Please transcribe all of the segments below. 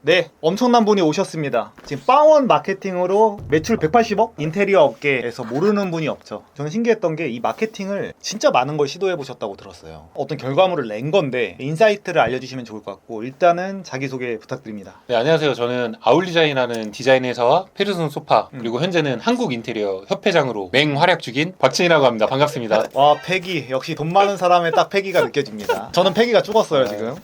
네, 엄청난 분이 오셨습니다. 지금 빵원 마케팅으로 매출 180억? 인테리어 업계에서 모르는 분이 없죠. 저는 신기했던 게 이 마케팅을 진짜 많은 걸 시도해 보셨다고 들었어요. 어떤 결과물을 낸 건데 인사이트를 알려주시면 좋을 것 같고, 일단은 자기소개 부탁드립니다. 네, 안녕하세요. 저는 아울디자인하는 디자인 회사와 페르손 소파 그리고 현재는 한국 인테리어 협회장으로 맹활약 중인 박진이라고 합니다. 반갑습니다. 와, 패기. 역시 돈 많은 사람의 딱 패기가 느껴집니다. 저는 패기가 죽었어요, 지금.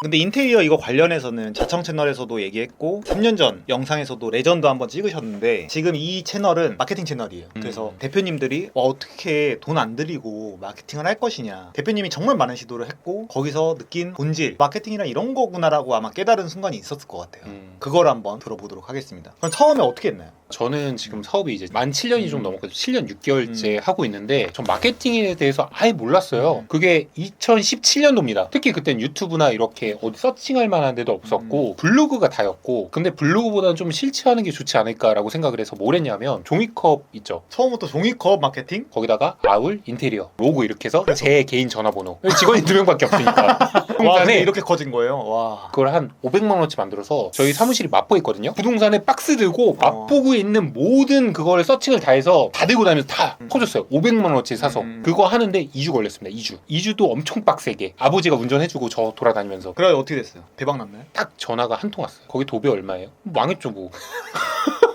근데 인테리어 이거 관련해서는 자청 채널에서도 얘기했고 3년 전 영상에서도 레전드 한번 찍으셨는데, 지금 이 채널은 마케팅 채널이에요. 그래서 대표님들이 어떻게 돈 안 들이고 마케팅을 할 것이냐, 대표님이 정말 많은 시도를 했고 거기서 느낀 본질, 마케팅이란 이런 거구나라고 아마 깨달은 순간이 있었을 것 같아요. 그걸 한번 들어보도록 하겠습니다. 그럼 처음에 어떻게 했나요? 저는 지금 사업이 이제 만 7년이 좀 넘었거든요. 7년 6개월째 하고 있는데 전 마케팅에 대해서 아예 몰랐어요. 그게 2017년도입니다. 특히 그땐 유튜브나 이렇게 어디 서칭할 만한 데도 없었고 블로그가 다였고, 근데 블로그보다는 좀 실체하는 게 좋지 않을까라고 생각을 해서 뭘 했냐면 종이컵 있죠. 처음부터 종이컵 마케팅? 거기다가 아울 인테리어 로고 이렇게 해서 제 개인 전화번호, 직원이 2명밖에 없으니까 와, 근데 부동산에 이렇게 커진 거예요? 와. 그걸 한 500만 원어치 만들어서 저희 사무실이 마포에 있거든요. 부동산에 박스 들고 마포구에 있는 모든 그걸 서칭을 다 해서 다 들고 다니면서 다 퍼줬어요. 500만 원어치 사서 그거 하는데 2주 걸렸습니다. 2주도 엄청 빡세게 아버지가 운전해주고 저 돌아다니면서. 그래, 어떻게 됐어요? 대박 났나요? 딱 전화가 한 통 왔어요. 거기 도배 얼마예요? 망했죠 뭐.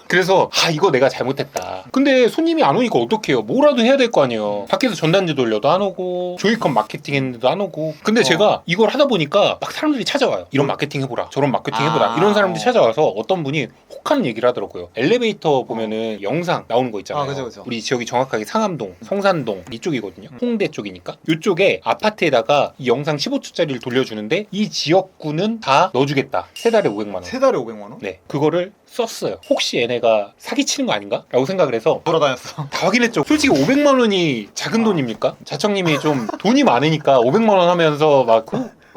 그래서 이거 내가 잘못했다. 근데 손님이 안 오니까 어떡해요. 뭐라도 해야 될 거 아니에요. 밖에서 전단지 돌려도 안 오고 종이컵 마케팅 했는데도 안 오고. 근데 제가 이걸 하다 보니까 막 사람들이 찾아와요. 이런 마케팅 해보라, 저런 마케팅 해보라. 이런 사람들이 찾아와서 어떤 분이 혹하는 얘기를 하더라고요. 엘리베이터 보면은 영상 나오는 거 있잖아요. 그죠. 우리 지역이 정확하게 상암동, 성산동 이쪽이거든요. 홍대 쪽이니까. 이쪽에 아파트에다가 이 영상 15초짜리를 돌려주는데 이 지역구는 다 넣어주겠다. 세 달에 500만 원. 세 달에 500만 원? 네, 그거를 썼어요. 혹시 얘네가 사기치는 거 아닌가? 라고 생각을 해서 돌아다녔어. 다 확인했죠. 솔직히 500만 원이 작은 돈입니까? 자청님이 좀 돈이 많으니까 500만 원 하면서 막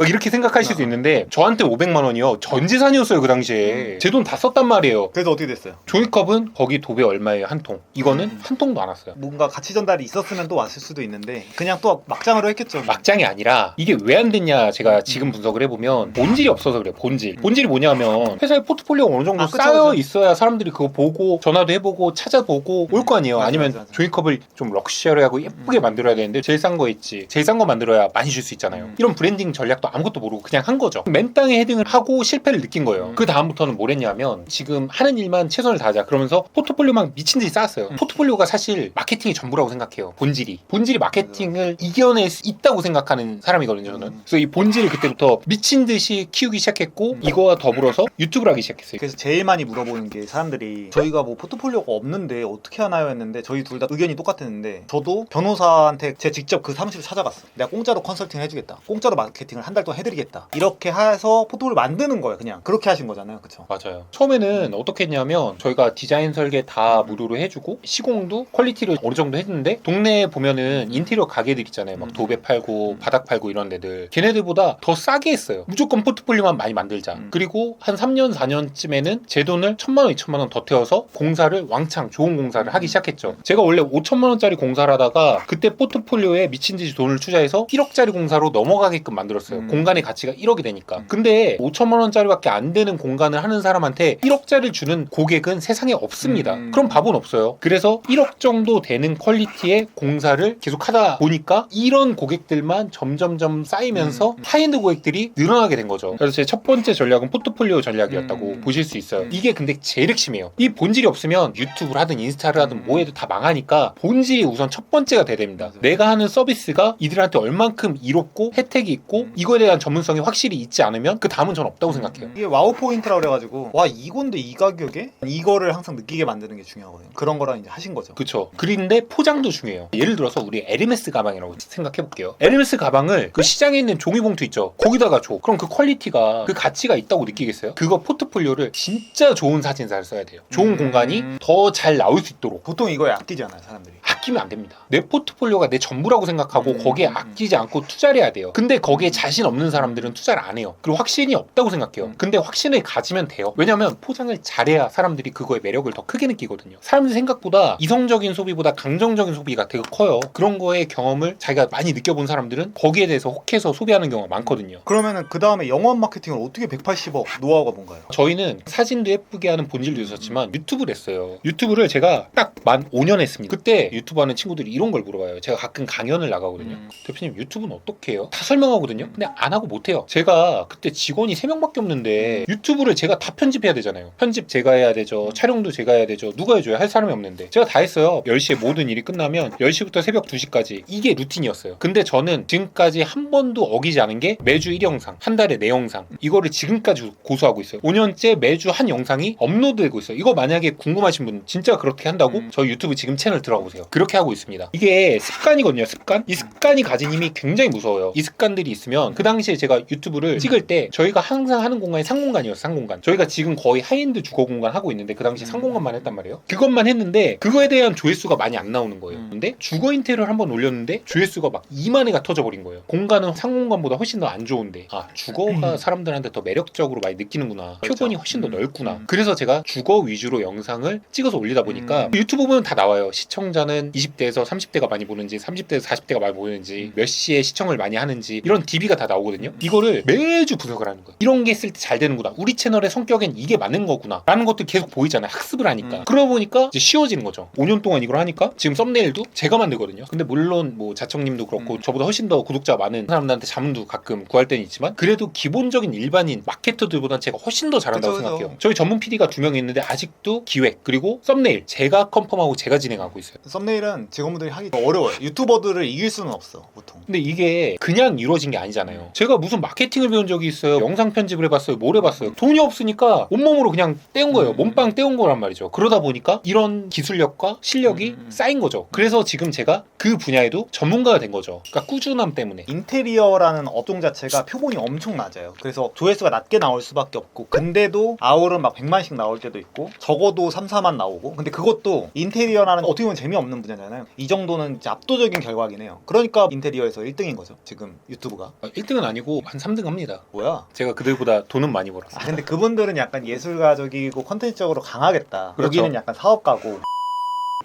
이렇게 생각하실 수 있는데, 저한테 500만 원이요 전 재산이었어요. 그 당시에 제 돈 다 썼단 말이에요. 그래서 어떻게 됐어요? 종이컵은 거기 도배 얼마예요? 한 통. 이거는 한 통도 안 왔어요. 뭔가 가치 전달이 있었으면 또 왔을 수도 있는데 그냥 또 막장으로 했겠죠. 막장이 아니라 이게 왜 안 됐냐, 제가 지금 분석을 해보면 본질이 없어서 그래요. 본질이 뭐냐면 회사의 포트폴리오가 어느 정도 쌓여 있어야 사람들이 그거 보고 전화도 해보고 찾아보고 올 거 아니에요. 아니면 맞아. 종이컵을 좀 럭셔리하고 예쁘게 만들어야 되는데 제일 싼 거 있지, 제일 싼 거 만들어야 많이 줄 수 있잖아요. 이런 브랜딩 전략도 아무것도 모르고 그냥 한 거죠. 맨 땅에 헤딩을 하고 실패를 느낀 거예요. 그 다음부터는 뭘 했냐면 지금 하는 일만 최선을 다하자 그러면서 포트폴리오만 미친 듯이 쌓았어요. 포트폴리오가 사실 마케팅이 전부라고 생각해요. 본질이 마케팅을 이겨낼 수 있다고 생각하는 사람이거든요, 저는. 그래서 이 본질을 그때부터 미친 듯이 키우기 시작했고 이거와 더불어서 유튜브를 하기 시작했어요. 그래서 제일 많이 물어보는 게 사람들이 저희가 뭐 포트폴리오가 없는데 어떻게 하나요 했는데, 저희 둘 다 의견이 똑같았는데, 저도 변호사한테 제가 직접 그 사무실을 찾아갔어. 내가 공짜로 컨설팅 해주겠다, 공짜로 마케팅을 한 달 동안 해드리겠다, 이렇게 해서 포트폴리오 만드는 거예요. 그냥 그렇게 하신 거잖아요, 그쵸? 맞아요. 처음에는 어떻게 했냐면 저희가 디자인 설계 다 무료로 해주고 시공도 퀄리티를 어느 정도 했는데, 동네에 보면은 인테리어 가게들 있잖아요. 막 도배 팔고 바닥 팔고 이런 데들, 걔네들보다 더 싸게 했어요. 무조건 포트폴리오만 많이 만들자. 그리고 한 3년 4년쯤에는 제 돈을 1,000만 원 2,000만 원 더 태워서 공사를 왕창 좋은 공사를 하기 시작했죠. 제가 원래 5천만 원짜리 공사를 하다가 그때 포트폴리오에 미친 듯이 돈을 투자해서 1억짜리 공사로 넘어가게끔 만들었어요. 공간의 가치가 1억이 되니까. 근데 5천만 원짜리밖에 안 되는 공간을 하는 사람한테 1억짜리를 주는 고객은 세상에 없습니다. 그럼 밥은 없어요. 그래서 1억 정도 되는 퀄리티의 공사를 계속 하다 보니까 이런 고객들만 점점점 쌓이면서 하이엔드 고객들이 늘어나게 된 거죠. 그래서 제 첫 번째 전략은 포트폴리오 전략이었다고 보실 수 있어요. 이게 근데 제일 핵심이에요. 이 본질이 없으면 유튜브를 하든 인스타를 하든 뭐 해도 다 망하니까 본질이 우선 첫 번째가 돼야 됩니다. 내가 하는 서비스가 이들한테 얼만큼 이롭고 혜택이 있고 이거에 대한 전문성이 확실히 있지 않으면 그 다음은 전 없다고 생각해요. 이게 와우 포인트라고 그래가지고, 와 이건데 이 가격에? 이거를 항상 느끼게 만드는 게 중요하거든요. 그런 거랑 이제 하신 거죠. 그쵸. 그런데 포장도 중요해요. 예를 들어서 우리 에르메스 가방이라고 생각해 볼게요. 에르메스 가방을 그 시장에 있는 종이봉투 있죠, 거기다가 줘. 그럼 그 퀄리티가, 그 가치가 있다고 느끼겠어요? 그거 포트폴리오를 진짜 좋은 사진사를 써야 돼요. 좋은 공간이 더 잘 나올 수 있도록. 보통 이거에 아끼잖아요, 사람들이. 아끼면 안 됩니다. 내 포트폴리오가 내 전부라고 생각하고 거기에 아끼지 않고 투자를 해야 돼요. 근데 거기에 자신 없는 사람들은 투자를 안 해요. 그리고 확신이 없다고 생각해요. 근데 확신을 가지면 돼요. 왜냐면 포장을 잘해야 사람들이 그거의 매력을 더 크게 느끼거든요. 사람들 생각보다 이성적인 소비보다 감정적인 소비가 되게 커요. 그런 거의 경험을 자기가 많이 느껴본 사람들은 거기에 대해서 혹해서 소비하는 경우가 많거든요. 그러면은 그 다음에 영업 마케팅을 어떻게 180억 노하우가 뭔가요? 저희는 사진도 예쁘게 하는 본질도 있었지만 유튜브를 했어요. 유튜브를 제가 딱 만 5년 했습니다. 그때 유튜브 하는 친구들이 이런 걸 물어봐요. 제가 가끔 강연을 나가거든요. 대표님 유튜브는 어떻게 해요? 다 설명하거든요. 근데 안 하고 못 해요. 제가 그때 직원이 3명밖에 없는데 유튜브를 제가 다 편집해야 되잖아요. 편집 제가 해야 되죠. 촬영도 제가 해야 되죠. 누가 해줘요? 할 사람이 없는데 제가 다 했어요. 10시에 모든 일이 끝나면 10시부터 새벽 2시까지 이게 루틴이었어요. 근데 저는 지금까지 한 번도 어기지 않은 게 매주 1영상, 한 달에 4영상 이거를 지금까지 고수하고 있어요. 5년째 매주 한 영상이 업로드되고 있어요. 이거 만약에 궁금하신 분 진짜 그렇게 한다고 저희 유튜브 지금 채널 들어가 보세요. 그렇게 하고 있습니다. 이게 습관이거든요. 습관? 이 습관이 가진 힘이 굉장히 무서워요. 이 습관들이 있으면 그 당시에 제가 유튜브를 찍을 때 저희가 항상 하는 공간이 상공간이었어요. 상공간. 저희가 지금 거의 하이엔드 주거 공간 하고 있는데 그 당시 상공간만 했단 말이에요. 그것만 했는데 그거에 대한 조회수가 많이 안 나오는 거예요. 근데 주거 인테리어를 한번 올렸는데 조회수가 막 2만 회가 터져버린 거예요. 공간은 상공간보다 훨씬 더 안 좋은데 아 주거가 사람들한테 더 매력적으로 많이 느끼는구나. 그렇죠. 표본이 훨씬 더 넓구나. 그래서 제가 주거 위주로 영상을 찍어서 올리다 보니까 유튜브 보면 다 나와요. 시청자는 20대에서 30대가 많이 보는지 30대에서 40대가 많이 보는지 몇 시에 시청을 많이 하는지 이런 DB가 다 나오거든요. 이거를 매주 분석을 하는 거예요. 이런 게 있을 때 잘 되는구나. 우리 채널의 성격엔 이게 맞는 거구나 라는 것도 계속 보이잖아요. 학습을 하니까. 그러다 보니까 이제 쉬워지는 거죠. 5년 동안 이걸 하니까 지금 썸네일도 제가 만들거든요. 근데 물론 뭐 자청님도 그렇고 저보다 훨씬 더 구독자가 많은 사람들한테 자문도 가끔 구할 때는 있지만 그래도 기본적인 일반인 마케터들보다 제가 훨씬 더 잘한다고 그쵸, 생각해요. 저희 전문 PD가 2명 있는데 아직도 기획 그리고 썸네일 제가 컨펌하고 제가 진행하고 있어요. 썸네일은 직원분들이 하기 어려워요. 유튜버들을 이길 수는 없어 보통. 근데 이게 그냥 이루어진 게 아니잖아요. 제가 무슨 마케팅을 배운 적이 있어요. 영상 편집을 해봤어요. 뭘 해봤어요. 돈이 없으니까 온몸으로 그냥 떼운 거예요. 몸빵 떼운 거란 말이죠. 그러다 보니까 이런 기술력과 실력이 쌓인 거죠. 그래서 지금 제가 그 분야에도 전문가가 된 거죠. 그러니까 꾸준함 때문에. 인테리어라는 업종 자체가 표본이 엄청 낮아요. 그래서 조회수가 낮게 나올 수밖에 없고 근데도 아울은 막 100만씩 나올 때도 있고 적어도 3, 4만 나오고 근데 그것도 인테리어라는 어떻게 보면 재미없는 분야잖아요. 이 정도는 진짜 압도적인 결과긴 해요. 그러니까 인테리어에서 1등인 거죠. 지금 유튜브가. 1등은 아니고 한 3등 합니다. 뭐야? 제가 그들보다 돈은 많이 벌었어요. 아 근데 그분들은 약간 예술가적이고 컨텐츠적으로 강하겠다. 그렇죠. 여기는 약간 사업가고.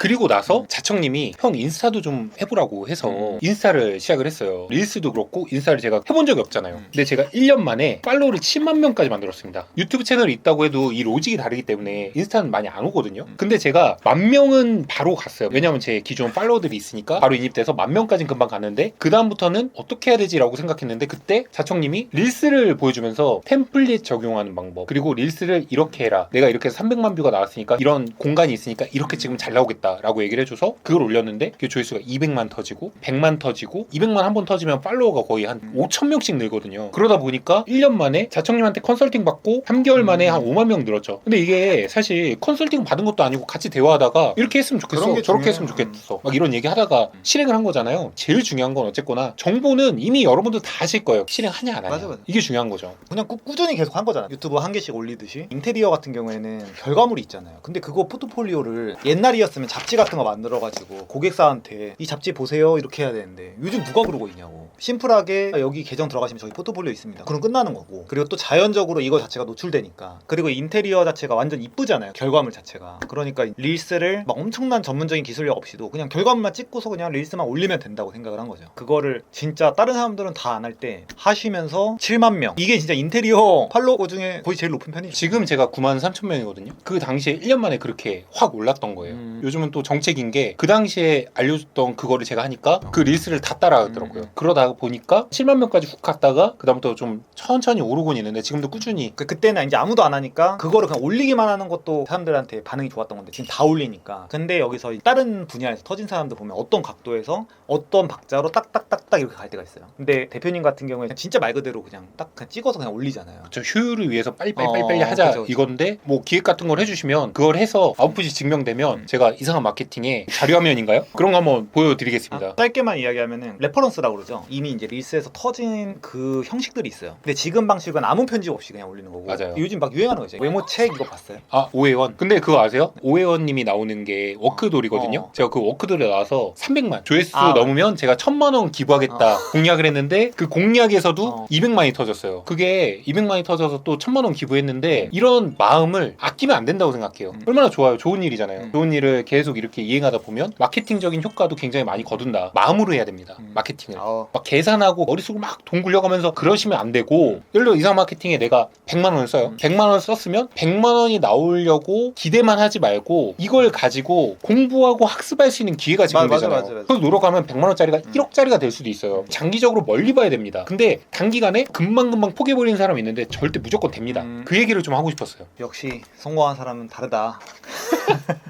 그리고 나서 자청님이 형 인스타도 좀 해보라고 해서 인스타를 시작을 했어요. 릴스도 그렇고 인스타를 제가 해본 적이 없잖아요. 근데 제가 1년 만에 팔로우를 10만 명까지 만들었습니다. 유튜브 채널이 있다고 해도 이 로직이 다르기 때문에 인스타는 많이 안 오거든요. 근데 제가 10,000명은 바로 갔어요. 왜냐면 제 기존 팔로워들이 있으니까 바로 인입돼서 10,000명까지는 금방 갔는데 그 다음부터는 어떻게 해야 되지라고 생각했는데 그때 자청님이 릴스를 보여주면서 템플릿 적용하는 방법 그리고 릴스를 이렇게 해라. 내가 이렇게 해서 300만 뷰가 나왔으니까 이런 공간이 있으니까 이렇게 찍으면 잘 나오겠다. 라고 얘기를 해줘서 그걸 올렸는데 그 조회수가 200만 터지고 100만 터지고 200만 한 번 터지면 팔로워가 거의 한 5,000명씩 늘거든요. 그러다 보니까 1년 만에 자청님한테 컨설팅 받고 3개월 만에 한 5만 명 늘었죠. 근데 이게 사실 컨설팅 받은 것도 아니고 같이 대화하다가 이렇게 했으면 좋겠어 저렇게 했으면 좋겠어 막 이런 얘기 하다가 실행을 한 거잖아요. 제일 중요한 건 어쨌거나 정보는 이미 여러분들 다 아실 거예요. 실행하냐 안 하냐. 맞아. 이게 중요한 거죠. 그냥 꾸준히 계속 한 거잖아. 유튜브 한 개씩 올리듯이. 인테리어 같은 경우에는 결과물이 있잖아요. 근데 그거 포트폴리오를 옛날이었으면 잡지 같은 거 만들어가지고 고객사한테 이 잡지 보세요 이렇게 해야 되는데 요즘 누가 그러고 있냐고. 심플하게 여기 계정 들어가시면 저희 포트폴리오 있습니다. 그럼 끝나는 거고. 그리고 또 자연적으로 이거 자체가 노출되니까. 그리고 인테리어 자체가 완전 이쁘잖아요. 결과물 자체가. 그러니까 릴스를 막 엄청난 전문적인 기술력 없이도 그냥 결과물만 찍고서 그냥 릴스만 올리면 된다고 생각을 한 거죠. 그거를 진짜 다른 사람들은 다 안 할 때 하시면서 7만 명. 이게 진짜 인테리어 팔로워 중에 거의 제일 높은 편이죠. 지금 제가 93,000명이거든요. 그 당시에 1년 만에 그렇게 확 올랐던 거예요. 요즘은 또 정책인 게 그 당시에 알려줬던 그거를 제가 하니까 그 릴스를 다 따라하더라고요. 그러다 보니까 7만 명까지 훅 갔다가 그다음부터 좀 천천히 오르곤 있는데 지금도 꾸준히. 그때는 이제 아무도 안 하니까 그거를 그냥 올리기만 하는 것도 사람들한테 반응이 좋았던 건데 지금 다 올리니까. 근데 여기서 다른 분야에서 터진 사람들 보면 어떤 각도에서 어떤 박자로 딱딱딱딱 이렇게 갈 때가 있어요. 근데 대표님 같은 경우에 진짜 말 그대로 그냥 딱 그냥 찍어서 그냥 올리잖아요. 저 효율을 위해서 빨리빨리 하자 그죠. 이건데 뭐 기획 같은 걸 해주시면 그걸 해서 아웃풋이 증명되면 제가 이 이상한 마케팅의 자료화면인가요? 그런 거 한번 보여드리겠습니다. 짧게만 이야기하면은 레퍼런스라고 그러죠. 이미 이제 릴스에서 터진 그 형식들이 있어요. 근데 지금 방식은 아무 편집 없이 그냥 올리는 거고. 맞아요. 요즘 막 유행하는 거죠. 외모 책 이거 봤어요? 아, 오해원. 근데 그거 아세요? 오해원님이 나오는 게 워크돌이거든요. 어. 제가 그 워크돌에 나와서 300만 조회수 아, 넘으면 제가 1000만 원 기부하겠다 공약을 했는데 그 공약에서도 200만이 터졌어요. 그게 200만이 터져서 또 1000만 원 기부했는데 이런 마음을 아끼면 안 된다고 생각해요. 얼마나 좋아요. 좋은 일이잖아요. 좋은 일을 계속 이렇게 이행하다 보면 마케팅적인 효과도 굉장히 많이 거둔다. 마음으로 해야 됩니다. 마케팅을. 막 계산하고 머릿속으로 막 돈 굴려가면서 그러시면 안 되고, 예를 들어 이상 마케팅에 내가 100만 원을 써요. 100만 원을 썼으면 100만 원이 나오려고 기대만 하지 말고 이걸 가지고 공부하고 학습할 수 있는 기회가 지금 되잖아요. 맞아. 그래서 노력하면 100만 원짜리가 1억짜리가 될 수도 있어요. 장기적으로 멀리 봐야 됩니다. 근데 단기간에 금방금방 포기해버리는 사람이 있는데 절대 무조건 됩니다. 그 얘기를 좀 하고 싶었어요. 역시 성공한 사람은 다르다.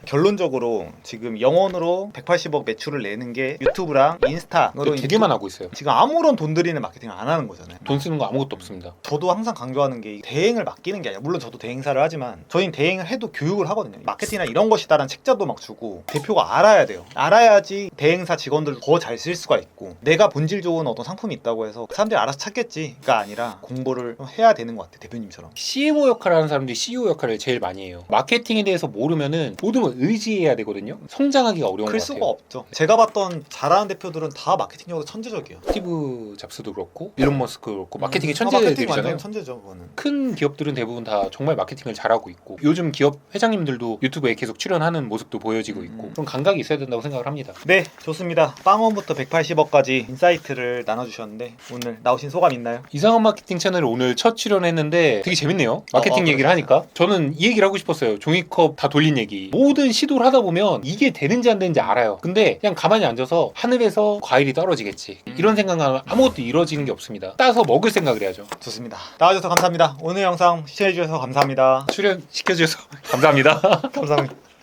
결론적으로 지금 영원으로 180억 매출을 내는 게 유튜브랑 인스타로 두 개만 하고 있어요. 지금 아무런 돈 들이는 마케팅을 안 하는 거잖아요. 돈 쓰는 거 아무것도 없습니다. 저도 항상 강조하는 게 대행을 맡기는 게 아니라, 물론 저도 대행사를 하지만 저희는 대행을 해도 교육을 하거든요. 마케팅이나 이런 것이다라는 책자도 막 주고, 대표가 알아야 돼요. 알아야지 대행사 직원들도 더 잘 쓸 수가 있고, 내가 본질 좋은 어떤 상품이 있다고 해서 사람들이 알아서 찾겠지가 아니라 공부를 좀 해야 되는 것 같아요. 대표님처럼. CMO 역할을 하는 사람들이 CEO 역할을 제일 많이 해요. 마케팅에 대해서 모르면은 모든 걸 의지해야 되거든요. 성장하기가 어려운 것 클 같아요. 수가 없죠. 제가 봤던 잘하는 대표들은 다 마케팅적으로 천재적이에요. 스티브 잡스도 그렇고 일론 머스크도 그렇고 마케팅의 마케팅 천재들이잖아요. 완전 천재죠, 그거는. 큰 기업들은 대부분 다 정말 마케팅을 잘하고 있고, 요즘 기업 회장님들도 유튜브에 계속 출연하는 모습도 보여지고 있고, 그런 감각이 있어야 된다고 생각을 합니다. 네, 좋습니다. 빵원부터 180억까지 인사이트를 나눠주셨는데 오늘 나오신 소감 있나요? 이상한 마케팅 채널에 오늘 첫 출연했는데 되게 재밌네요. 마케팅 얘기를 하니까. 저는 이 얘기를 하고 싶었어요. 종이컵 다 돌린 얘기. 모든 시도를 하다 보면 이게 되는지 안 되는지 알아요. 근데 그냥 가만히 앉아서 하늘에서 과일이 떨어지겠지, 이런 생각하면 아무것도 이루어지는 게 없습니다. 따서 먹을 생각을 해야죠. 좋습니다. 나와주셔서 감사합니다. 오늘 영상 시청해주셔서 감사합니다. 출연시켜주셔서 감사합니다. 감사합니다.